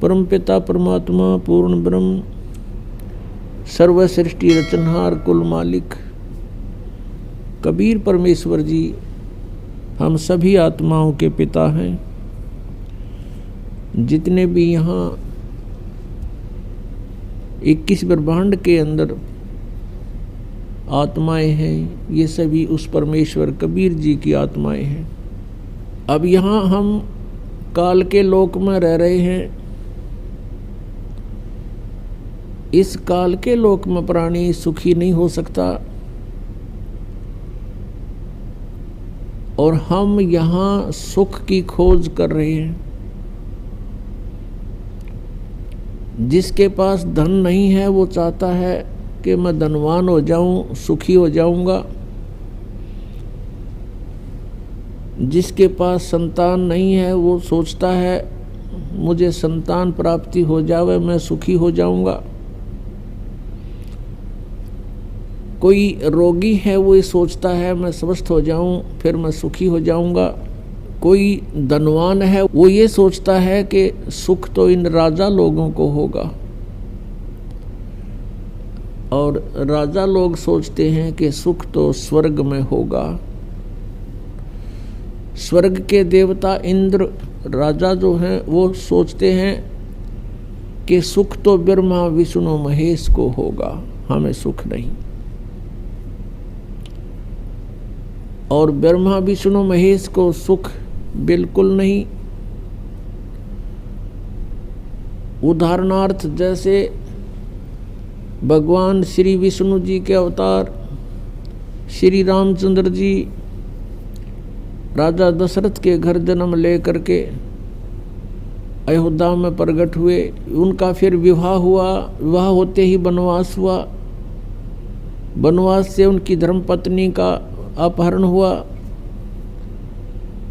परमपिता परमात्मा पूर्ण ब्रह्म सर्व सृष्टि रचनहार कुल मालिक कबीर परमेश्वर जी हम सभी आत्माओं के पिता हैं। जितने भी यहाँ 21 ब्रह्मांड के अंदर आत्माएं हैं, ये सभी उस परमेश्वर कबीर जी की आत्माएं हैं। अब यहाँ हम काल के लोक में रह रहे हैं। इस काल के लोक में प्राणी सुखी नहीं हो सकता और हम यहाँ सुख की खोज कर रहे हैं। जिसके पास धन नहीं है वो चाहता है कि मैं धनवान हो जाऊं, सुखी हो जाऊंगा। जिसके पास संतान नहीं है वो सोचता है मुझे संतान प्राप्ति हो जावे, मैं सुखी हो जाऊंगा। कोई रोगी है वो ये सोचता है मैं स्वस्थ हो जाऊं फिर मैं सुखी हो जाऊंगा। कोई धनवान है वो ये सोचता है कि सुख तो इन राजा लोगों को होगा, और राजा लोग सोचते हैं कि सुख तो स्वर्ग में होगा। स्वर्ग के देवता इंद्र राजा जो हैं वो सोचते हैं कि सुख तो ब्रह्मा विष्णु महेश को होगा, हमें सुख नहीं। और ब्रह्मा विष्णु महेश को सुख बिल्कुल नहीं। उदाहरणार्थ जैसे भगवान श्री विष्णु जी के अवतार श्री रामचंद्र जी राजा दशरथ के घर जन्म लेकर के अयोध्या में प्रकट हुए। उनका फिर विवाह हुआ, विवाह होते ही वनवास हुआ। वनवास से उनकी धर्मपत्नी का अपहरण हुआ,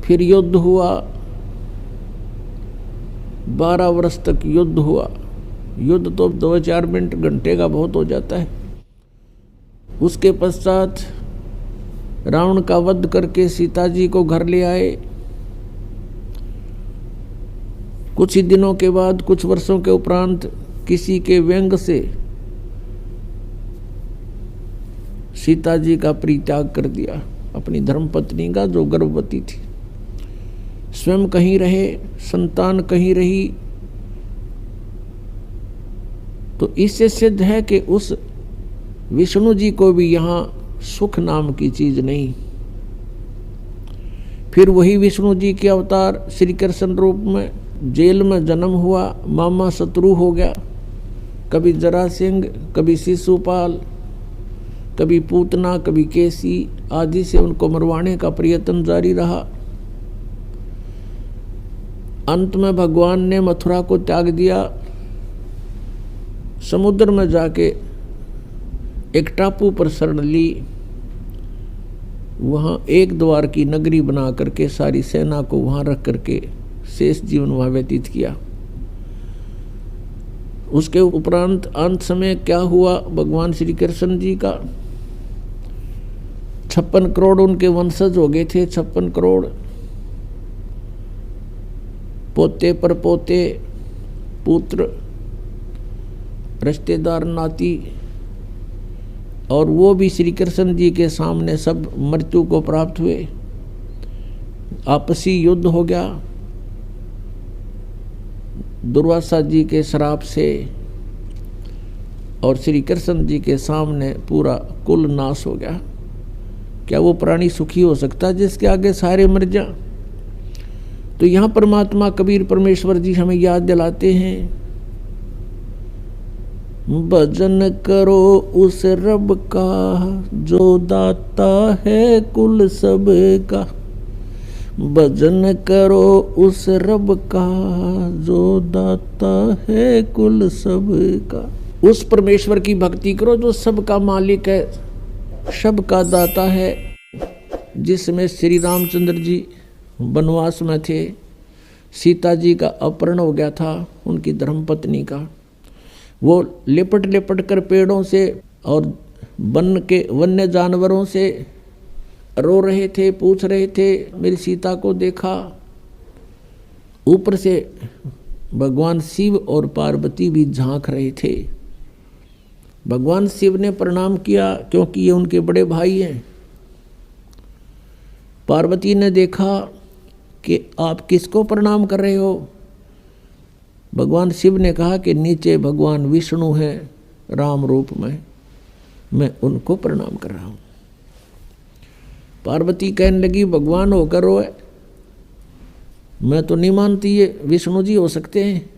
फिर युद्ध हुआ। 12 वर्ष तक युद्ध हुआ। युद्ध तो 2-4 मिनट घंटे का बहुत हो जाता है। उसके पश्चात रावण का वध करके सीता जी को घर ले आए। कुछ ही दिनों के बाद, कुछ वर्षों के उपरांत किसी के व्यंग से सीता जी का परित्याग कर दिया, अपनी धर्मपत्नी का जो गर्भवती थी। स्वयं कहीं रहे, संतान कहीं रही। तो इससे सिद्ध है कि उस विष्णु जी को भी यहाँ सुख नाम की चीज नहीं। फिर वही विष्णु जी के अवतार श्री कृष्ण रूप में जेल में जन्म हुआ। मामा शत्रु हो गया, कभी जरासिंह, कभी शिशुपाल, कभी पूतना, कभी केसी आदि से उनको मरवाने का प्रयत्न जारी रहा। अंत में भगवान ने मथुरा को त्याग दिया। समुद्र में जाके एक टापू पर शरण ली। वहाँ एक द्वार की नगरी बना करके सारी सेना को वहाँ रख करके शेष जीवन वहाँ व्यतीत किया। उसके उपरांत अंत समय क्या हुआ, भगवान श्री कृष्ण जी का 56 करोड़ उनके वंशज हो गए थे। 56 करोड़ पोते पर पोते, पुत्र, रिश्तेदार, नाती, और वो भी श्री कृष्ण जी के सामने सब मृत्यु को प्राप्त हुए। आपसी युद्ध हो गया दुर्वासा जी के श्राप से, और श्री कृष्ण जी के सामने पूरा कुल नाश हो गया। क्या वो प्राणी सुखी हो सकता जिसके आगे सारे मर जाएं? तो यहाँ परमात्मा कबीर परमेश्वर जी हमें याद दिलाते हैं, भजन करो उस रब का जो दाता है कुल सब का। भजन करो उस रब का जो दाता है कुल सब का। उस परमेश्वर की भक्ति करो जो सबका मालिक है, सबका दाता है। जिसमें श्री रामचंद्र जी वनवास में थे, सीता जी का अपहरण हो गया था उनकी धर्मपत्नी का। वो लिपट लिपट कर पेड़ों से और वन के वन्य जानवरों से रो रहे थे, पूछ रहे थे, मेरी सीता को देखा। ऊपर से भगवान शिव और पार्वती भी झांक रहे थे। भगवान शिव ने प्रणाम किया क्योंकि ये उनके बड़े भाई हैं। पार्वती ने देखा कि आप किसको प्रणाम कर रहे हो। भगवान शिव ने कहा कि नीचे भगवान विष्णु हैं राम रूप में, मैं उनको प्रणाम कर रहा हूँ। पार्वती कहने लगी भगवान होकर रोए, मैं तो नहीं मानती ये विष्णु जी हो सकते हैं,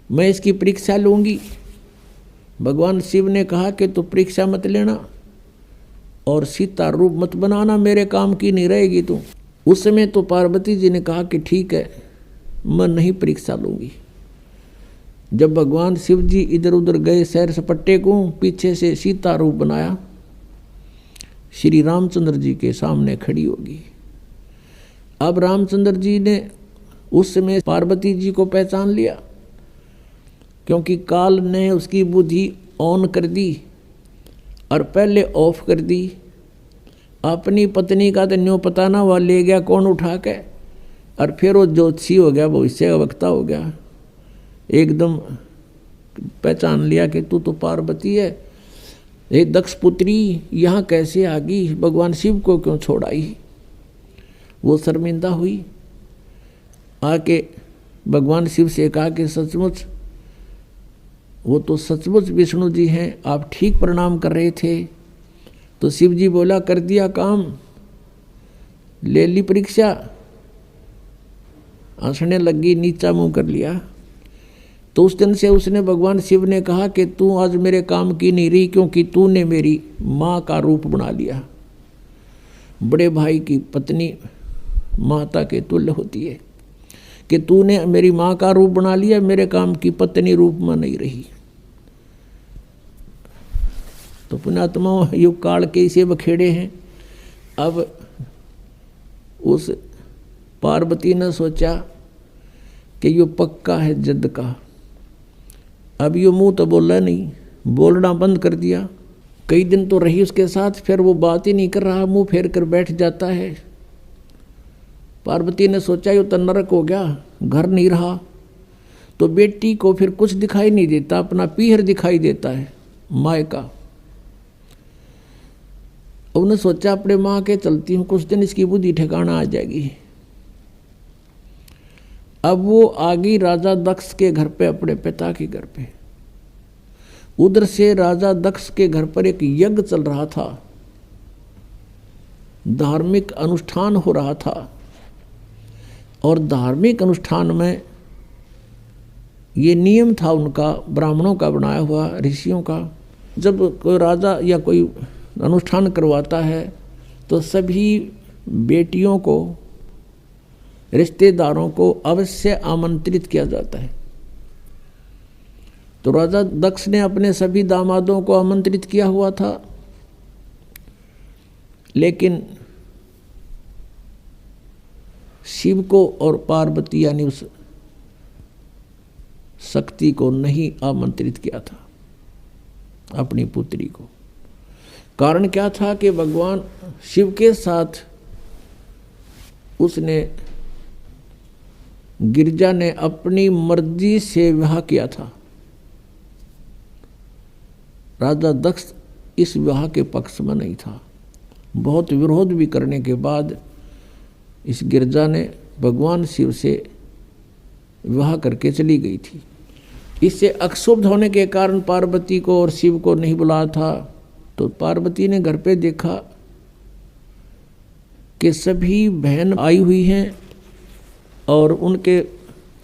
मैं इसकी परीक्षा लूँगी। भगवान शिव ने कहा कि तू परीक्षा मत लेना और सीता रूप मत बनाना, मेरे काम की नहीं रहेगी तू। उस समय तो पार्वती जी ने कहा कि ठीक है, मैं नहीं परीक्षा लूँगी। जब भगवान शिव जी इधर उधर गए सैर सपट्टे को, पीछे से सीता रूप बनाया, श्री रामचंद्र जी के सामने खड़ी होगी। अब रामचंद्र जी ने उस समय पार्वती जी को पहचान लिया, क्योंकि काल ने उसकी बुद्धि ऑन कर दी और पहले ऑफ कर दी। अपनी पत्नी का तो न्यों पता ना, वह ले गया कौन उठा के, और फिर वो ज्योतिषी हो गया, भविष्य का वक्ता हो गया। एकदम पहचान लिया कि तू तो पार्वती है। ये दक्ष पुत्री यहाँ कैसे आ गई, भगवान शिव को क्यों छोड़ाई। वो शर्मिंदा हुई, आके भगवान शिव से कहा कि सचमुच वो तो सचमुच विष्णु जी हैं, आप ठीक प्रणाम कर रहे थे। तो शिव जी बोला कर दिया काम, ले ली परीक्षा। हंसने लगी, नीचा मुंह कर लिया। तो उस दिन से उसने भगवान शिव ने कहा कि तू आज मेरे काम की नहीं रही, क्योंकि तूने मेरी माँ का रूप बना लिया। बड़े भाई की पत्नी माता के तुल्य होती है, कि तूने मेरी माँ का रूप बना लिया, मेरे काम की पत्नी रूप में नहीं रही। तो पुण्यात्मा युग काल के इसे बखेड़े हैं। अब उस पार्वती ने सोचा कि यो पक्का है जद का। अब यो मुंह तो बोला नहीं, बोलना बंद कर दिया। कई दिन तो रही उसके साथ, फिर वो बात ही नहीं कर रहा, मुंह फेर कर बैठ जाता है। पार्वती ने सोचा यो तो नरक हो गया, घर नहीं रहा। तो बेटी को फिर कुछ दिखाई नहीं देता, अपना पीहर दिखाई देता है माँ का। उन्हें सोचा अपने माँ के चलती हूँ, कुछ दिन इसकी बुद्धि ठिकाना आ जाएगी। अब वो आ गई राजा दक्ष के घर पे, अपने पिता के घर पे। उधर से राजा दक्ष के घर पर एक यज्ञ चल रहा था, धार्मिक अनुष्ठान हो रहा था। और धार्मिक अनुष्ठान में ये नियम था उनका, ब्राह्मणों का बनाया हुआ, ऋषियों का। जब कोई राजा या कोई अनुष्ठान करवाता है तो सभी बेटियों को, रिश्तेदारों को अवश्य आमंत्रित किया जाता है। तो राजा दक्ष ने अपने सभी दामादों को आमंत्रित किया हुआ था, लेकिन शिव को और पार्वती यानी उस शक्ति को नहीं आमंत्रित किया था, अपनी पुत्री को। कारण क्या था कि भगवान शिव के साथ उसने, गिरजा ने अपनी मर्जी से विवाह किया था। राजा दक्ष इस विवाह के पक्ष में नहीं था। बहुत विरोध भी करने के बाद इस गिरजा ने भगवान शिव से विवाह करके चली गई थी। इससे अक्षुब्ध होने के कारण पार्वती को और शिव को नहीं बुलाया था। तो पार्वती ने घर पे देखा कि सभी बहन आई हुई हैं और उनके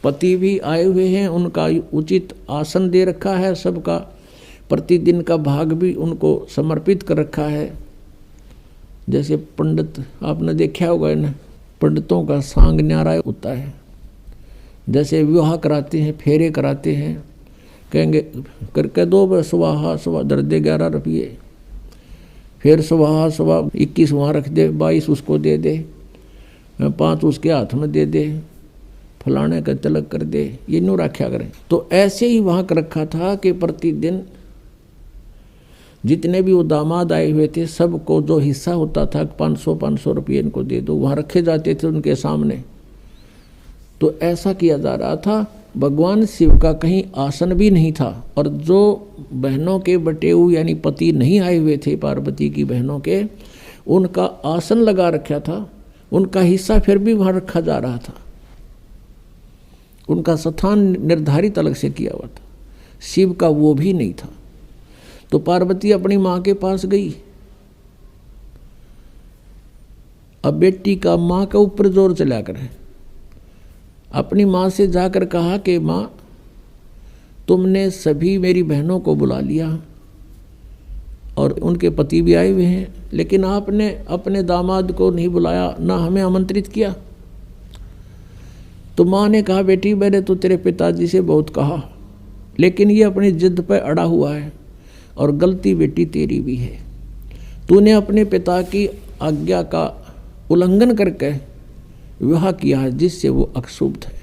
पति भी आए हुए हैं, उनका उचित आसन दे रखा है, सबका प्रतिदिन का भाग भी उनको समर्पित कर रखा है। जैसे पंडित आपने देखा होगा ना, पंडितों का सांग न्यारा होता है। जैसे विवाह कराते हैं, फेरे कराते हैं, कहेंगे करके दो सुबह सुबह दर दे 11 रुपये, फिर सुबह सुबह 21 वहाँ रख दे, 22 उसको दे दे, 5 उसके हाथ में दे दे, फलाने का तिलक कर दे, ये न्यू रखा करें। तो ऐसे ही वहाँ कर रखा था कि प्रतिदिन जितने भी वो दामाद आए हुए थे सबको जो हिस्सा होता था 500 रुपये इनको दे दो, वहाँ रखे जाते थे उनके सामने। तो ऐसा किया जा रहा था। भगवान शिव का कहीं आसन भी नहीं था, और जो बहनों के बटेऊ यानी पति नहीं आए हुए थे पार्वती की बहनों के, उनका आसन लगा रखा था, उनका हिस्सा फिर भी वहाँ रखा जा रहा था, उनका स्थान निर्धारित अलग से किया हुआ था। शिव का वो भी नहीं था। तो पार्वती अपनी माँ के पास गई। अब बेटी का माँ के ऊपर जोर चला करे, अपनी माँ से जाकर कहा कि माँ, तुमने सभी मेरी बहनों को बुला लिया और उनके पति भी आए हुए हैं, लेकिन आपने अपने दामाद को नहीं बुलाया, ना हमें आमंत्रित किया। तो माँ ने कहा, बेटी मैंने तो तेरे पिताजी से बहुत कहा, लेकिन ये अपनी जिद पर अड़ा हुआ है, और गलती बेटी तेरी भी है। तूने अपने पिता की आज्ञा का उल्लंघन करके विवाह किया है, जिससे वो अक्षुब्ध है।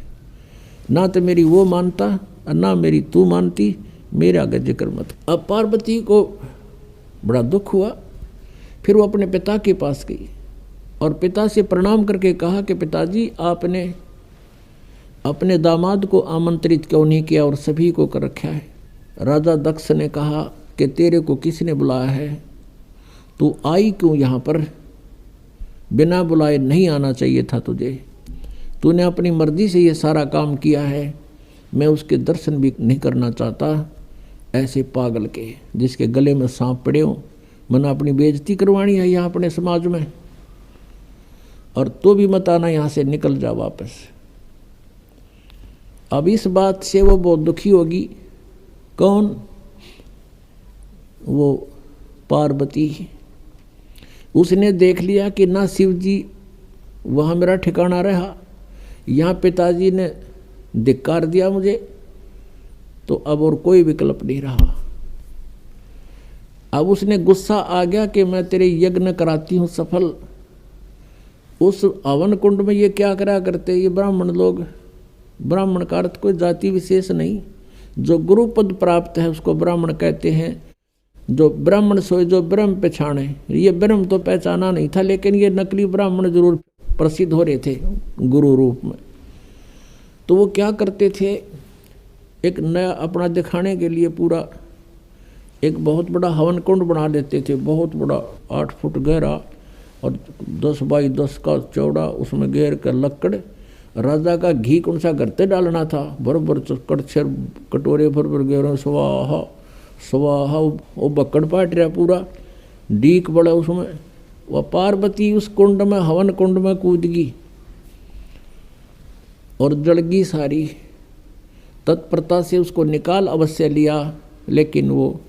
ना तो मेरी वो मानता और ना मेरी तू मानती, मेरे आगे जिक्र मत। अब पार्वती को बड़ा दुख हुआ। फिर वो अपने पिता के पास गई और पिता से प्रणाम करके कहा कि पिताजी, आपने अपने दामाद को आमंत्रित क्यों नहीं किया और सभी को कर रखा है। राजा दक्ष ने कहा कि तेरे को किसने बुलाया है, तू आई क्यों यहाँ पर, बिना बुलाए नहीं आना चाहिए था तुझे, तूने अपनी मर्जी से ये सारा काम किया है, मैं उसके दर्शन भी नहीं करना चाहता। ऐसे पागल के जिसके गले में सांप पड़े हो, मना अपनी बेइज्जती करवानी है यहाँ अपने समाज में, और तो भी मत आना, यहाँ से निकल जा वापस। अब इस बात से वो बहुत दुखी होगी। कौन? वो पार्वती। उसने देख लिया कि ना शिव जी वहाँ मेरा ठिकाना रहा, यहाँ पिताजी ने धिक्कार दिया मुझे, तो अब और कोई विकल्प नहीं रहा। अब उसने गुस्सा आ गया कि मैं तेरे यज्ञ कराती हूँ सफल। उस हवन कुंड में ये क्या करा करते ये ब्राह्मण लोग। ब्राह्मण का अर्थ कोई जाति विशेष नहीं, जो गुरु पद प्राप्त है उसको ब्राह्मण कहते हैं। जो ब्राह्मण सोए जो ब्रह्म पहचाने, ये ब्रह्म तो पहचाना नहीं था, लेकिन ये नकली ब्राह्मण जरूर प्रसिद्ध हो रहे थे गुरु रूप में। तो वो क्या करते थे, एक नया अपना दिखाने के लिए पूरा एक बहुत बड़ा हवन कुंड बना लेते थे, बहुत बड़ा 8 फुट गहरा और 10 बाई 10 का चौड़ा, उसमें घेर कर लकड़। राजा का घी कौन सा करते डालना था, भर कड़छर कटोरे भर घेरों, स्वाहा स्वाहा, वो बक्कड़ पाट रहा पूरा, डीक बड़ा उसमें। वह पार्वती उस कुंड में, हवन कुंड में कूद गई और जलगी सारी। तत्परता से उसको निकाल अवश्य लिया, लेकिन वो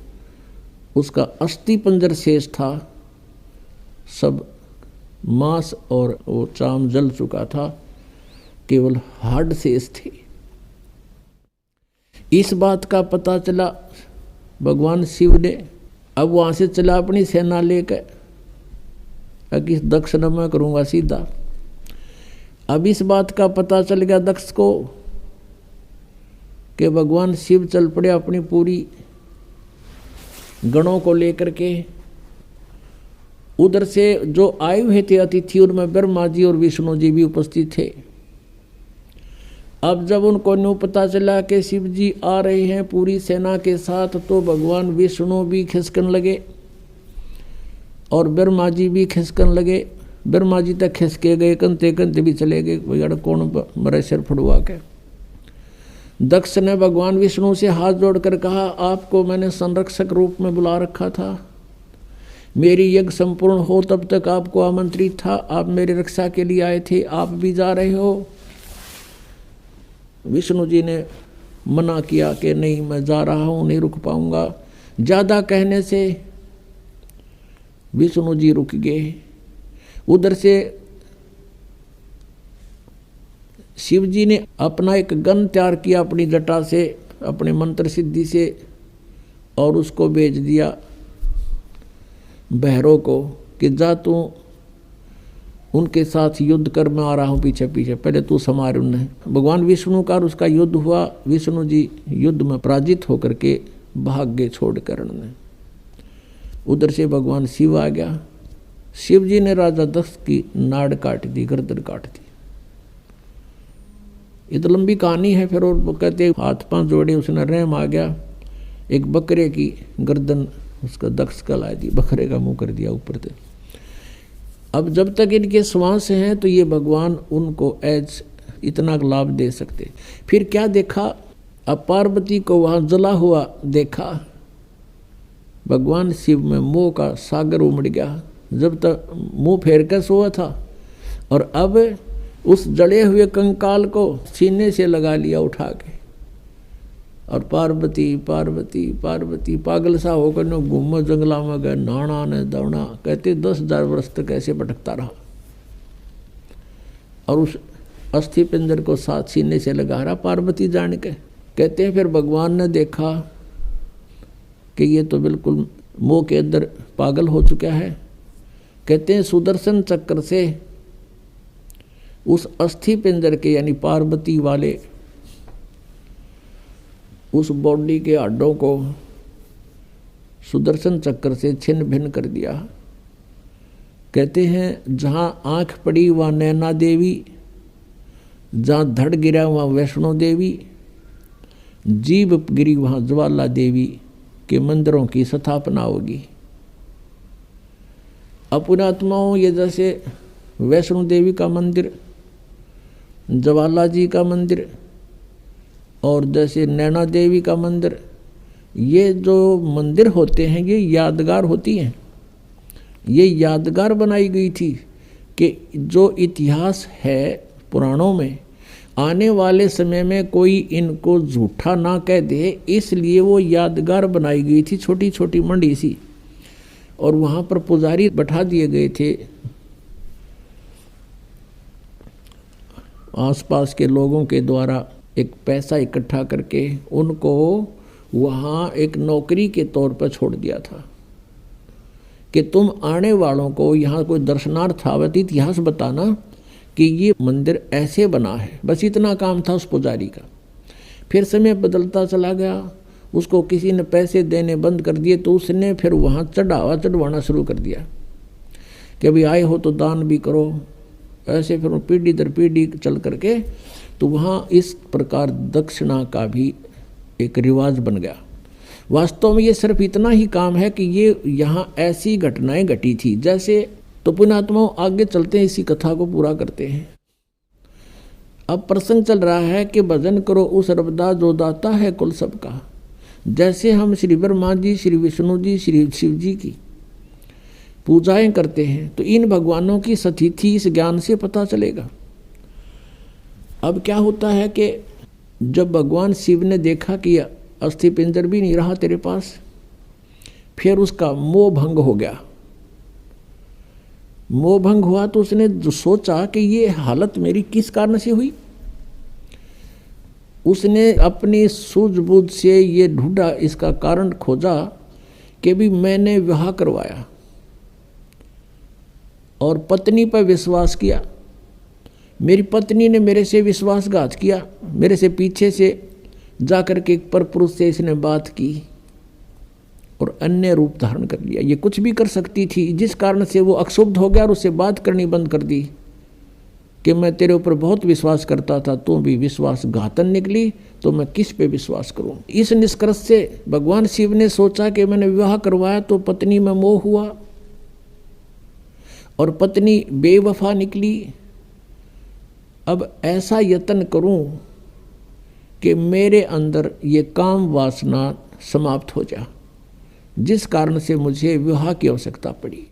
उसका अस्थि पंजर शेष था, सब मांस और वो चाम जल चुका था, केवल हाड शेष थे। इस बात का पता चला भगवान शिव ने। अब वहाँ से चला अपनी सेना लेकर, कि दक्ष न मैं करूँगा सीधा। अब इस बात का पता चल गया दक्ष को कि भगवान शिव चल पड़े अपनी पूरी गणों को लेकर के। उधर से जो आए हुए थे अतिथि, उनमें ब्रह्मा जी और विष्णु जी भी उपस्थित थे। अब जब उनको न्यू पता चला कि शिव जी आ रहे हैं पूरी सेना के साथ, तो भगवान विष्णु भी खिसकन लगे और ब्रह्मा जी भी खिसकन लगे। ब्रह्मा जी तक खिसके गए, कंते कंते भी चले गए, भैया कौन मरे सिर फड़वा के। दक्ष ने भगवान विष्णु से हाथ जोड़कर कहा, आपको मैंने संरक्षक रूप में बुला रखा था, मेरी यज्ञ संपूर्ण हो तब तक आपको आमंत्रित था, आप मेरी रक्षा के लिए आए थे, आप भी जा रहे हो। विष्णु जी ने मना किया कि नहीं, मैं जा रहा हूँ, नहीं रुक पाऊंगा। ज़्यादा कहने से विष्णु जी रुक गए। उधर से शिव जी ने अपना एक गन तैयार किया अपनी जटा से, अपने मंत्र सिद्धि से, और उसको भेज दिया बहरों को कि जा तू उनके साथ युद्ध कर, मैं आ रहा हूँ पीछे पीछे, पहले तू समार उन्हें। भगवान विष्णु का उसका युद्ध हुआ। विष्णु जी युद्ध में पराजित होकर के भाग गए छोड़ कर उन्हें। उधर से भगवान शिव आ गया। शिव जी ने राजा दक्ष की नाड़ काट दी, गर्दन काट दी। ये तो लंबी कहानी है। फिर और वो कहते हाथ पांव जोड़े, उसने रहम आ गया, एक बकरे की गर्दन उसका दक्ष कला दी, बकरे का मुंह कर दिया ऊपर से। अब जब तक इनके श्वास हैं तो ये भगवान उनको एज इतना लाभ दे सकते। फिर क्या देखा, अब पार्वती को वहाँ जला हुआ देखा, भगवान शिव में मोह का सागर उमड़ गया। जब तक मुंह फेर कर सोया था और अब उस जड़े हुए कंकाल को सीने से लगा लिया उठा के, और पार्वती पार्वती पार्वती पागल सा होकर न घूमो जंगला में गए, नाना ने दौड़ा। कहते 10,000 वर्ष तक ऐसे भटकता रहा और उस अस्थि पिंजर को साथ सीने से लगा रहा पार्वती जान के। कहते हैं फिर भगवान ने देखा कि ये तो बिल्कुल मोह के अंदर पागल हो चुका है। कहते हैं सुदर्शन चक्र से उस अस्थि पिंजर के यानी पार्वती वाले उस बॉडी के हड्डों को सुदर्शन चक्र से छिन्न भिन्न कर दिया। कहते हैं जहाँ आँख पड़ी वहाँ नैना देवी, जहाँ धड़ गिरा वहाँ वैष्णो देवी, जीभ गिरी वहाँ ज्वाला देवी के मंदिरों की स्थापना होगी। अपुणात्माओं ये जैसे वैष्णो देवी का मंदिर, ज्वाला जी का मंदिर और जैसे नैना देवी का मंदिर, ये जो मंदिर होते हैं ये यादगार होती हैं। ये यादगार बनाई गई थी कि जो इतिहास है पुराणों में, आने वाले समय में कोई इनको झूठा ना कह दे, इसलिए वो यादगार बनाई गई थी, छोटी छोटी मंडी सी। और वहाँ पर पुजारी बैठा दिए गए थे, आसपास के लोगों के द्वारा एक पैसा इकट्ठा करके उनको वहाँ एक नौकरी के तौर पर छोड़ दिया था कि तुम आने वालों को यहाँ कोई दर्शनार्थ आवत इतिहास बताना कि ये मंदिर ऐसे बना है। बस इतना काम था उस पुजारी का। फिर समय बदलता चला गया, उसको किसी ने पैसे देने बंद कर दिए तो उसने फिर वहाँ चढ़वाना शुरू कर दिया कि अभी आए हो तो दान भी करो। ऐसे फिर पीढ़ी दर पीढ़ी चल करके तो वहाँ इस प्रकार दक्षिणा का भी एक रिवाज बन गया। वास्तव में ये सिर्फ इतना ही काम है कि ये यहाँ ऐसी घटनाएं घटी थी जैसे। तो पुण्यात्माओं आगे चलते हैं, इसी कथा को पूरा करते हैं। अब प्रसंग चल रहा है कि भजन करो उस रबदा जो दाता है कुल सबका। जैसे हम श्री ब्रह्मा जी, श्री विष्णु जी, श्री शिव जी की पूजाएं करते हैं तो इन भगवानों की स्थिति इस ज्ञान से पता चलेगा। अब क्या होता है कि जब भगवान शिव ने देखा कि अस्थि पिंजर भी नहीं रहा तेरे पास, फिर उसका मोह भंग हो गया। मोह भंग हुआ तो उसने जो सोचा कि ये हालत मेरी किस कारण से हुई। उसने अपनी सूझबूझ से ये ढूंढा, इसका कारण खोजा कि भी मैंने विवाह करवाया और पत्नी पर विश्वास किया, मेरी पत्नी ने मेरे से विश्वासघात किया, मेरे से पीछे से जाकर के एक परपुरुष से इसने बात की और अन्य रूप धारण कर लिया। ये कुछ भी कर सकती थी, जिस कारण से वो अक्षुब्ध हो गया और उससे बात करनी बंद कर दी कि मैं तेरे ऊपर बहुत विश्वास करता था, तू भी विश्वासघातन निकली, तो मैं किस पे विश्वास करूं। इस निष्कर्ष से भगवान शिव ने सोचा कि मैंने विवाह करवाया तो पत्नी में मोह हुआ और पत्नी बेवफा निकली। अब ऐसा यत्न करूं कि मेरे अंदर ये काम वासना समाप्त हो जाए, जिस कारण से मुझे विवाह की आवश्यकता पड़ी।